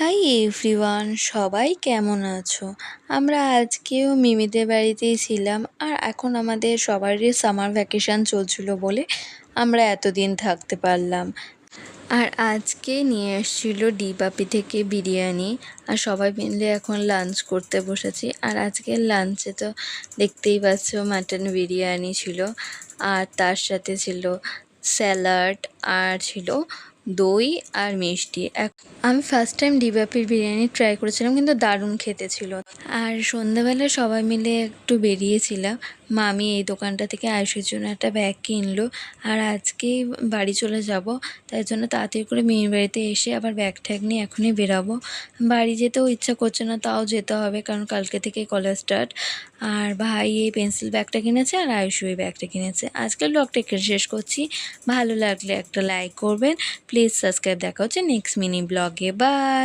Hi everyone, সবাই কেমন আছো? আমরা আজকেও মিমিদের বাড়িতেই ছিলাম। আর এখন আমাদের সবারই সামার ভ্যাকেশন চলছিল বলে আমরা এতদিন থাকতে পারলাম। আর আজকে নিয়ে এসেছিল ডিবাপি থেকে বিরিয়ানি, আর সবাই মিলে এখন লাঞ্চ করতে বসেছি। আর আজকের লাঞ্চে তো দেখতেই পাচ্ছ মাটন বিরিয়ানি ছিল, আর তার সাথে ছিল স্যালাড, আর ছিল দই আর মিষ্টি। আমি ফার্স্ট টাইম ডিবাপির বিরিয়ানি ট্রাই করেছিলাম, কিন্তু দারুণ খেতে ছিল। আর সন্ধ্যাবেলা সবাই মিলে একটু বেরিয়েছিলাম। মামি এই দোকানটা থেকে আয়ুষের জন্য একটা ব্যাগ কিনলো। আর আজকেই বাড়ি চলে যাব, তাই জন্য তাড়াতাড়ি করে মেয়ের বাড়িতে এসে আবার ব্যাগ ট্যাগ নিয়ে এখনই বেরাবো। বাড়ি যেতেও ইচ্ছা করছে না, তাও যেতে হবে, কারণ কালকে থেকে কলেজ স্টার্ট। আর ভাই এই পেন্সিল ব্যাগটা কিনেছে, আর আয়ুষ ওই ব্যাগটা কিনেছে। আজকের ব্লগটা এখানে শেষ করছি। ভালো লাগলে একটা লাইক করবেন, প্লিজ সাবস্ক্রাইব। দেখা হচ্ছে নেক্সট মিনি ব্লগে। বাই।